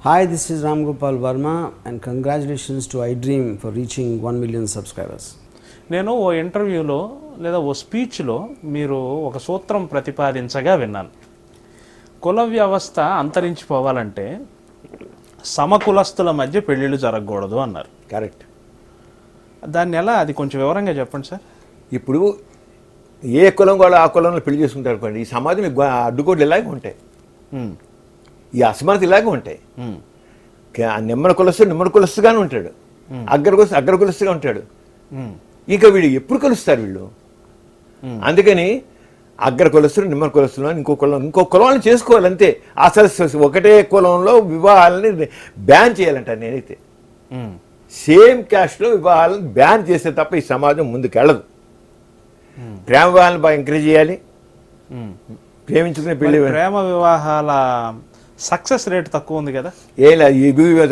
Hi, this is Ram Gopal Verma and congratulations to iDream for reaching 1 million subscribers. నేను ఓ ఇంటర్వ్యూలో లేదా ఓ స్పీచ్లో మీరు ఒక సూత్రం ప్రతిపాదించగా విన్నాను. కుల వ్యవస్థ అంతరించిపోవాలంటే సమకులస్తుల మధ్య పెళ్ళిళ్ళు జరగకూడదు అన్నారు. కరెక్ట్. దాన్ని ఎలా, అది కొంచెం వివరంగా చెప్పండి సార్. ఇప్పుడు ఏ కులం కూడా ఆ కులంలో పెళ్లి చేసుకుంటారు అనుకోండి, ఈ సమాజం అడ్డుకోట్లు ఇలాగే ఉంటాయి, ఈ అసమానత ఇలాగే ఉంటాయి. నిమ్మన కులస్తుగానే ఉంటాడు, అగ్ర కులస్తుగా ఉంటాడు. ఇంకా వీడు ఎప్పుడు కలుస్తారు వీళ్ళు? అందుకని అగ్ర కులస్తులు నిమ్మన కులస్తులు ఇంకో కులాలను చేసుకోవాలి అంతే. అసలు ఒకటే కులంలో వివాహాలని బ్యాన్ చేయాలంట. నేనైతే సేమ్ క్యాస్ట్లో వివాహాలను బ్యాన్ చేస్తే తప్ప ఈ సమాజం ముందుకెళ్ళదు. ప్రేమ వివాహాలను బాగా ఎంకరేజ్ చేయాలి. ప్రేమించుకునే పెళ్లి, ప్రేమ వివాహాల సక్సెస్ రేట్ తక్కువ ఉంది కదా. ఏం లేదు, ఈ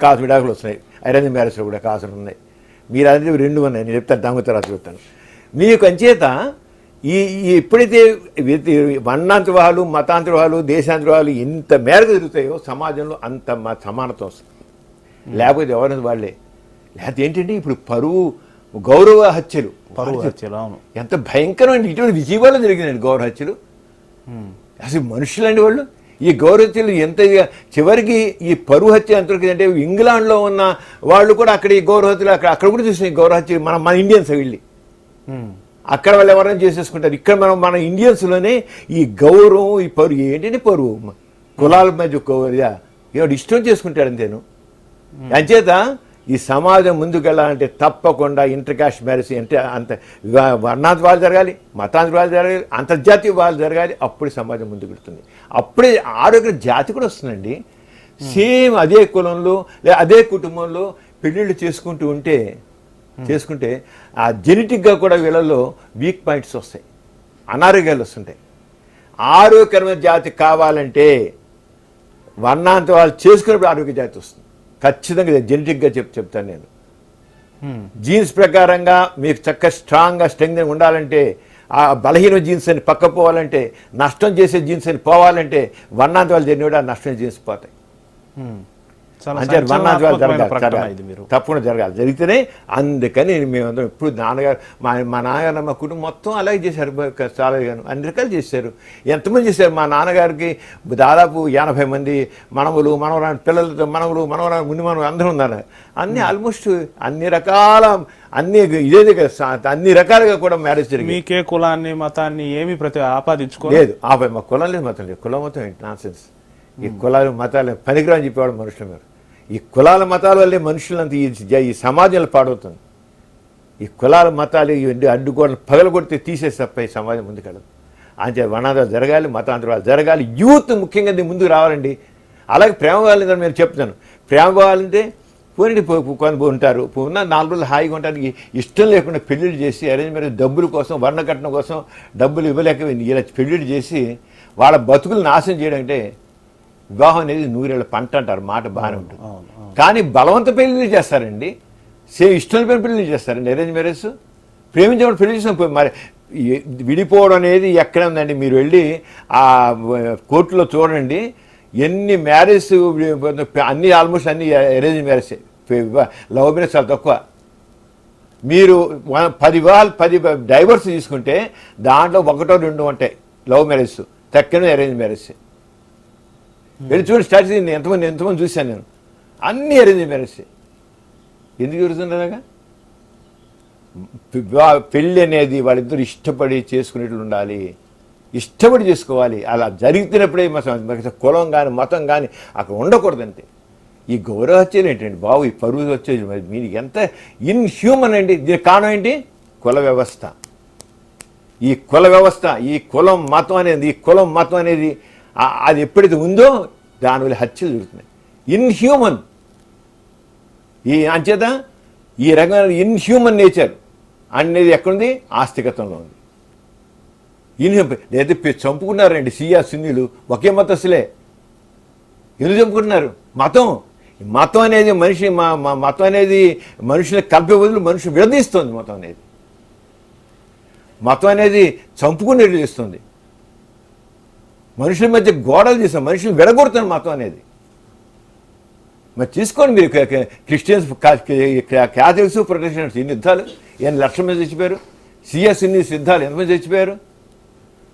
కాసు విడాకులు వస్తున్నాయి, అరేంజ్ మ్యారేజ్లో కూడా కాసులు ఉన్నాయి. మీరు అది 2 ఉన్నాయి, నేను చెప్తాను, దాని తర్వాత చెప్తాను మీకు. అంచేత ఈ ఎప్పుడైతే వర్ణాంతరవాహాలు, మతాంతరవాహాలు, దేశాంతరవాహాలు ఇంత మేరకు జరుగుతాయో సమాజంలో అంత సమానత వస్తుంది. లేకపోతే ఎవరైనా వాళ్ళే. లేకపోతే ఏంటంటే ఇప్పుడు గౌరవ హత్యలు, అవును, ఎంత భయంకరమైన ఇటువంటి విజయవాడలో జరిగిందండి గౌరవ హత్యలు. అసలు మనుషులండి వాళ్ళు. ఈ గౌరవ హత్యలు ఎంత చివరికి ఈ పరువు హత్య ఎంత అంటే ఇంగ్లాండ్లో ఉన్న వాళ్ళు కూడా అక్కడ ఈ గౌరవ హత్యలు అక్కడ కూడా చూసిన గౌరవ హత్యలు మన ఇండియన్స్ వెళ్ళి అక్కడ వాళ్ళు ఎవరైనా చేసేసుకుంటారు. ఇక్కడ మన ఇండియన్స్లోనే ఈ గౌరవం, ఈ పరువు ఏంటంటే పరువు కులాల మధ్య ఎవడు ఇష్టం చేసుకుంటాడు అంతేను. అంచేత ఈ సమాజం ముందుకెళ్ళాలంటే తప్పకుండా ఇంటర్ కాస్ట్ మ్యారేజ్ అంటే అంత వర్ణాంత వాళ్ళు జరగాలి, మతాంత వాళ్ళు జరగాలి, అంతర్జాతీయ వాళ్ళు జరగాలి. అప్పుడే సమాజం ముందుకు వెళ్తుంది. అప్పుడే ఆరోగ్య జాతి కూడా వస్తుందండి. సేమ్ అదే కులంలో లేదా అదే కుటుంబంలో పెళ్ళిళ్ళు చేసుకుంటే ఆ జెనెటిక్గా కూడా వీళ్ళలో వీక్ పాయింట్స్ వస్తాయి, అనారోగ్యాలు వస్తుంటాయి. ఆరోగ్యకరమైన జాతి కావాలంటే వర్ణాంత వాళ్ళు చేసుకున్నప్పుడు ఆరోగ్య జాతి వస్తుంది ఖచ్చితంగా. జెనెటిక్గా చెప్తాను నేను. జీన్స్ ప్రకారంగా మీకు చక్కగా స్ట్రాంగ్గా ఉండాలంటే, ఆ బలహీన జీన్స్ అని పక్క పోవాలంటే, నష్టం చేసే జీన్స్ అని పోవాలంటే వర్ణాంత వాళ్ళు జరిగిన కూడా నష్టం జీన్స్ పోతాయి. అంటే వర్ణాంత వాళ్ళు తప్పకుండా జరగాలి, జరిగితేనే. అందుకని మేమందరం ఇప్పుడు నాన్నగారు మా నాన్నగారు మా కుటుంబం మొత్తం అలాగే చేశారు. చాలా అన్ని రకాలు చేశారు. ఎంతమంది చేశారు? మా నాన్నగారికి దాదాపు 80 మంది మనవలు, మనవరాని పిల్లలతో, మనవరాని ముందు అందరూ ఉన్నారు. అన్ని ఆల్మోస్ట్ అన్ని రకాల ఇదే కదా, అన్ని రకాలుగా కూడా మ్యారేజ్ జరిగింది. మీకే కులాన్ని మతాన్ని ఏమి ఆపాదించుకోలేదు. మా కులం లేదు, మతం లేదు. కులం మొత్తం ఏంటి నాన్సెన్స్. ఈ కులాలు మతాలు పనికిరాని చెప్పేవాడు మనుషులు మీరు. ఈ కులాల మతాల వల్లే మనుషులంతా ఈ సమాజంలో పాడవుతుంది. ఈ కులాల మతాలు ఇవన్నీ అడ్డుకోవడం పగలగొడితే తీసేసి తప్ప ఈ సమాజం ముందుకెళ్ళదు. అంటే వర్ణాంతరాలు జరగాలి, మతాంతరాలు జరగాలి. యూత్ ముఖ్యంగా ముందుకు రావాలండి. అలాగే ప్రేమ కావాలని నేను చెప్తాను. ప్రేమ కావాలంటే పోనీ కొంత ఉంటారు, ఉన్న 4 రోజులు హాయిగా ఉంటానికి ఇష్టం లేకుండా పెళ్ళిళ్ళు చేసి అరేంజ్ మ్యారేజ్ డబ్బుల కోసం, వర్ణకట్నం కోసం డబ్బులు ఇవ్వలేక ఇలా పెళ్ళిళ్ళు చేసి వాళ్ళ బతుకులు నాశనం చేయడం అంటే వివాహం అనేది 100 ఏళ్ళ పంట అంటారు. మాట బాగానే ఉంటుంది. కానీ బలవంత పెళ్లి చేస్తారండి, ఇష్టం పెళ్లి చేస్తారండి. అరేంజ్ మ్యారేజ్ ప్రేమించడం పెళ్లి చేసిన మరి విడిపోవడం అనేది ఎక్కడ ఉందండి? మీరు వెళ్ళి ఆ కోర్టులో చూడండి, ఎన్ని మ్యారేజ్ అన్ని ఆల్మోస్ట్ అన్ని అరేంజ్ మ్యారేజ్, లవ్ మ్యారేజ్ చాలా తక్కువ. మీరు 10 డైవర్స్ తీసుకుంటే దాంట్లో 1-2 ఉంటాయి లవ్ మ్యారేజ్, తక్కువ అరేంజ్ మ్యారేజ్. వెళ్ళి చూడండి స్టాటిస్టిక్స్, ఎంతమంది చూశాను నేను. అన్నీ అరేంజ్ మ్యారేజ్. ఎందుకు జరుగుతుంది అలాగా? పెళ్ళి అనేది వాళ్ళిద్దరు ఇష్టపడి చేసుకునేట్లు ఉండాలి, ఇష్టపడి చేసుకోవాలి. అలా జరుగుతున్నప్పుడే కులం కానీ మతం కానీ అక్కడ ఉండకూడదంటే. ఈ గౌరవ హత్యలు ఏంటండి బాబు, ఈ పరువు వచ్చేది మీరు ఎంత ఇన్హ్యూమన్ అండి. దీనికి కారణం ఏంటి? కుల వ్యవస్థ. ఈ కుల వ్యవస్థ, ఈ కులం మతం అనేది అది ఎప్పుడైతే ఉందో దానివల్ల హత్యలు జరుగుతున్నాయి. ఇన్హ్యూమన్. అంచేత ఈ రకమైన ఇన్హ్యూమన్ నేచర్ అనేది ఎక్కడుంది? ఆస్తికతంలో ఉంది. లేదా చంపుకున్నారండి సున్నీలు ఒకే మతస్థులే. ఎందుకు చంపుకుంటున్నారు? మతం అనేది మతం అనేది మనుషుల కలిపే బదులు మనుషులు విడదీస్తుంది. మతం అనేది చంపుకునేట్లు చేస్తుంది. మనుషుల మధ్య గోడలు చేస్తాం, మనుషులు విడగొడుతున్న మతం అనేది. మరి తీసుకోండి మీరు క్రిస్టియన్స్ క్యాథలిక్స్ ప్రొటెస్టెంట్స్ ఎన్ని యుద్ధాలు, ఎన్ని లక్షల మంది చచ్చిపోయారు, సిఎస్ ఇన్ని యుద్ధాలు ఎంతమంది చచ్చిపోయారు,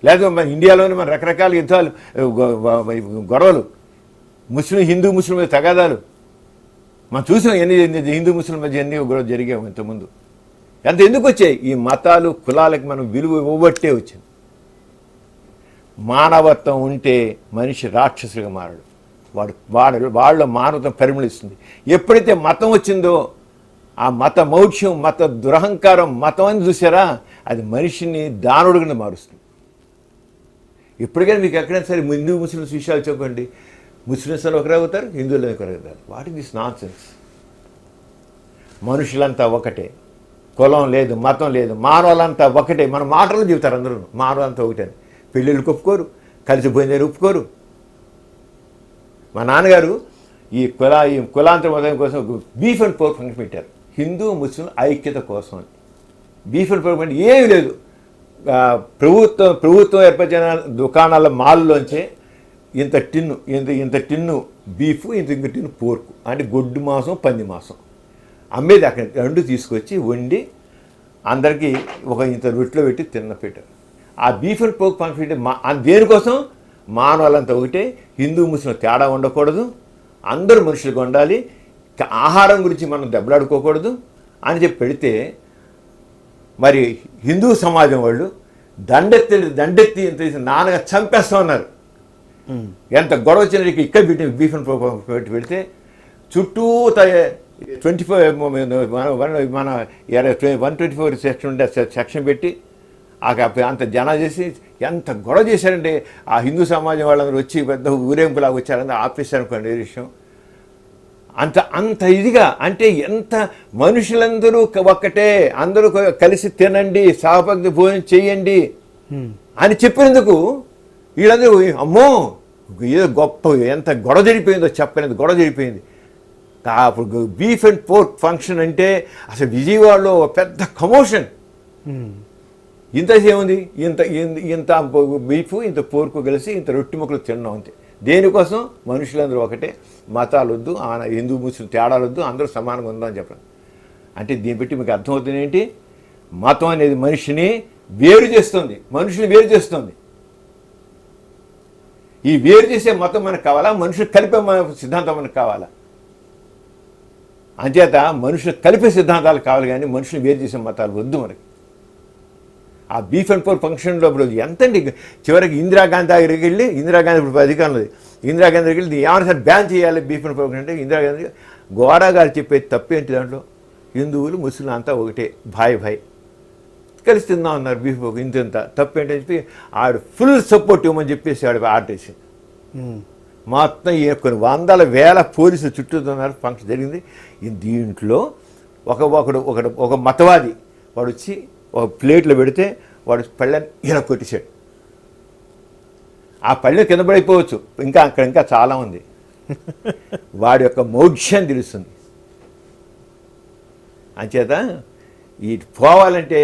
లేదా మన ఇండియాలోనే మన రకరకాల యుద్ధాలు గొడవలు, హిందూ ముస్లిం మీద తగాదాలు మనం చూసాం. ఎన్ని హిందూ ముస్లిం మధ్య ఎన్ని గొడవలు జరిగాము ఇంతకుముందు. ఎంత ఎందుకు వచ్చాయి? ఈ మతాలు కులాలకు మనం విలువ ఇవ్వబట్టే వచ్చింది. మానవత్వం ఉంటే మనిషి రాక్షసుడిగా మారడు. వాళ్ళ మానవత్వం పరిమళిస్తుంది. ఎప్పుడైతే మతం వచ్చిందో ఆ మత మౌఢ్యం, మత దురహంకారం, మతం అని చూసారా, అది మనిషిని దానుడుగా మారుస్తుంది. ఇప్పటికైనా మీకు ఎక్కడైనా సరే హిందూ ముస్లిమ్స్ విషయాలు చెప్పండి, ముస్లిమ్స్ ఒకరే అవుతారు, హిందువులు ఒకరే అవుతారు. What is this non sense? మనుషులంతా ఒకటే, కులం లేదు, మతం లేదు, మానవులంతా ఒకటే. మన మాటలు చెబుతారు అందరూ, మానవులంతా ఒకటే. పెళ్ళిళ్ళకి ఒప్పుకోరు, కలిసిపోయిందని ఒప్పుకోరు. మా నాన్నగారు ఈ కులాంతర మతం కోసం బీఫ్ అండ్ పోర్క్ ఫంక్షన్ పెట్టారు, హిందూ ముస్లిం ఐక్యత కోసం అని. బీఫ్ అండ్ పోర్క్ అంటే ఏమీ లేదు, ప్రభుత్వం ఏర్పరిచిన దుకాణాల మాల్లోంచే ఇంత టిన్ను బీఫ్, ఇంత టిన్ను పోర్కు, అంటే గొడ్డు మాంసం, పంది మాంసం అమ్మేది. అక్కడ రెండు తీసుకొచ్చి వండి అందరికీ ఇంత రొట్టెలో పెట్టి పెట్టారు. ఆ బీఫ్ అండ్ పోర్క్ ఫంక్షన్ దేనికోసం? మానవాళ్ళంతా ఒకటే, హిందూ ముస్లిం తేడా ఉండకూడదు, అందరూ మనుషులుగా ఉండాలి, ఆహారం గురించి మనం దెబ్బలాడుకోకూడదు అని చెప్పి పెడితే, మరి హిందూ సమాజం వాళ్ళు దండెత్తి ఎంత నాన్నగా చంపేస్తా ఉన్నారు. ఎంత గొడవ వచ్చిన ఇక్కడ బీఫ్ అండ్ పోర్క్ పెడితే చుట్టూ 24 మన 124 సెక్షన్ ఉండే సెక్షన్ పెట్టి అంత జనా చేసి ఎంత గొడవ చేశారంటే ఆ హిందూ సమాజం వాళ్ళందరూ వచ్చి పెద్ద ఊరేంపులాగా వచ్చారని ఆపేశారు అనుకోండి విషయం. అంత ఇదిగా అంటే ఎంత మనుషులందరూ ఒక్కటే, అందరూ కలిసి తినండి, సహపంక్తి భోజనం చేయండి అని చెప్పినందుకు వీళ్ళందరూ అమ్మో ఏదో గొప్ప, ఎంత గొడవ జరిగిపోయిందో చెప్పలేదు, గొడవ జరిగిపోయింది. అప్పుడు బీఫ్ అండ్ పోర్క్ ఫంక్షన్ అంటే అసలు విజయవాడలో పెద్ద కమోషన్. ఇంత ఏముంది, ఇంత బీఫ్, ఇంత పోర్కు కలిసి ఇంత రొట్టె ముక్కలు తినడం అంతే. దేనికోసం? మనుషులందరూ ఒకటే, మతాలు వద్దు, హిందూ ముస్లిం తేడాలు వద్దు, అందరూ సమానంగా ఉందని చెప్పడం. అంటే దీన్ని బట్టి మీకు అర్థమవుతుంది ఏంటి? మతం అనేది మనిషిని వేరు చేస్తుంది, మనుషుని వేరు చేస్తుంది. ఈ వేరు చేసే మతం మనకు కావాలా, మనుషులు కలిపే సిద్ధాంతం మనకు కావాలా? అంచేత మనుషులు కలిపే సిద్ధాంతాలు కావాలి, కానీ మనుషులు వేరు చేసే మతాలు వద్దు మనకి. ఆ బీఫ్ అండ్ పోర్క్ ఫంక్షన్లో ఇప్పుడు ఎంతండి, చివరికి ఇందిరాగాంధీ దగ్గరికి వెళ్ళి, ఇందిరాగాంధీ ఇప్పుడు అధికారంలో, ఇందిరాగాంధీ దగ్గరికి వెళ్ళి ఏమైనా సరే బ్యాన్ చేయాలి బీఫ్ అండ్ పోర్క్ అంటే, ఇందిరాగాంధీ గోరా గారు చెప్పేది తప్పేంటి దాంట్లో? హిందువులు ముస్లింలు అంతా ఒకటే, భాయ్ కలిసి తిందాం అన్నారు బీఫ్ పోర్క్, ఇంత తప్పేంటని చెప్పి ఆవిడ ఫుల్ సపోర్ట్ ఇవ్వమని చెప్పేసి ఆవిడ ఆర్డర్ వేసి మొత్తం కొన్ని వందల వేల పోలీసులు చుట్టూతున్నారు. ఫంక్షన్ జరిగింది. దీంట్లో ఒక మతవాది వాడు వచ్చి ఒక ప్లేట్లో పెడితే వాడు పళ్ళని ఇలా కొట్టేశాడు. ఆ పళ్ళె కింద పడిపోవచ్చు, ఇంకా చాలా ఉంది. వాడి యొక్క మౌఢ్యం తెలుస్తుంది. అంచేత ఈ పోవాలంటే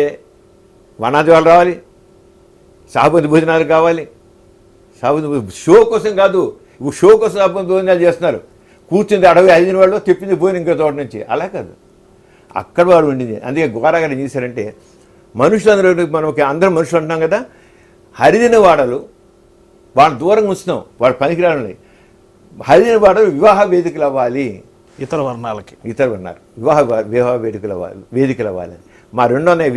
వనాది వాళ్ళు రావాలి, సాబంతి భోజనాలు కావాలి. షో కోసం కాదు, షో కోసం సాబంతి భోజనాలు చేస్తున్నారు. కూర్చుంది అడవి ఐదిన వాళ్ళు, తెప్పింది పోయిన ఇంకో తోట నుంచి, అలా కాదు, అక్కడ వాడు ఉండింది. అందుకే గోరాగారు ఏం చేశారంటే, మనుషులందరూ అందరం మనుషులు అంటున్నాం కదా, హరిదిన వాడలు వాళ్ళని దూరంగా ఉంచుతాం, వాడు పనికిరాని. హరిదిన వాడలు వివాహ వేదికలు అవ్వాలి, ఇతర వర్ణాలు వివాహ వేదికలు అవ్వాలి. మా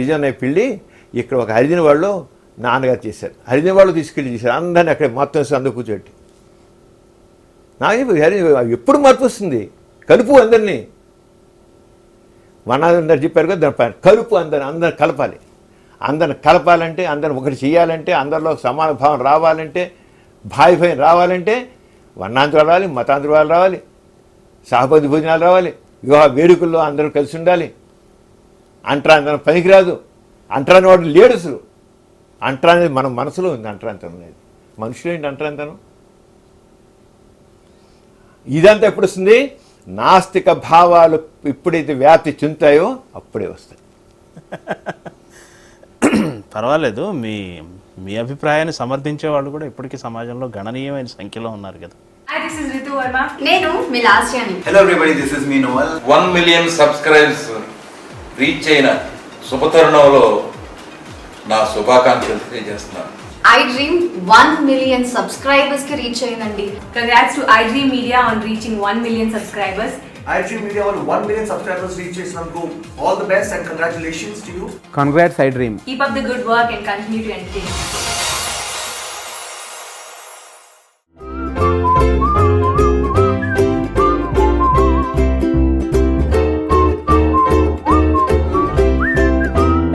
విజయన్నయ్య పెళ్ళి ఇక్కడ ఒక హరిదిన వాళ్ళు నాన్నగారు చేశారు. హరిదిన వాళ్ళు తీసుకెళ్ళి చేశారు, అందరినీ అక్కడ మొత్తం అందరూ కూర్చోబెట్టి. నాకు ఎప్పుడు మార్పు వస్తుంది? కలుపు అందరినీ, అందరు చెప్పారు కదా, దాని కలుపు అందరు కలపాలి. అందరిని కలపాలంటే, అందరిని ఒకటి చేయాలంటే, అందరిలో సమాన భావం రావాలంటే, భయం రావాలంటే వర్ణాంతరాలు రావాలి, మతాంతరాలు రావాలి, సహపతి భోజనాలు రావాలి, వివాహ వేడుకల్లో అందరూ కలిసి ఉండాలి. అంటరాంతరం పనికిరాదు, అంటరాని వాడు లేడు అసలు. అంటరా అనేది మన మనసులో ఉంది, అంటరాంతరం అనేది. మనుషులు ఏంటి అంటరాంతరం? ఇదంతా ఎప్పుడు వస్తుంది? నాస్తిక భావాలు ఎప్పుడైతే వ్యాప్తి చెందుతాయో అప్పుడే వస్తాయి. పర్వాలేదు, మీ అభిప్రాయాన్ని సమర్థించే వాళ్ళు కూడా ఇప్పటికీ సమాజంలో గణనీయమైన సంఖ్యలో ఉన్నారు కదా. Hi, this is Ritu Verma. నేను మీ లాస్యాని. Hello everybody, this is me Noel. 1 million subscribes reach అయిన శుభతరుణంలో నా శుభాకాంక్షలు తెలియజేస్తున్నాను. ఐ డ్రీమ్ 1 million సబ్స్క్రైబర్స్ కి రీచ్ అయిందండి. Congrats to iDream Media on reaching 1 million subscribers. iDream Media on 1 million subscribers reach Islamco. All the best and congratulations to you. Congrats, I dream. Keep up the good work and continue to entertain.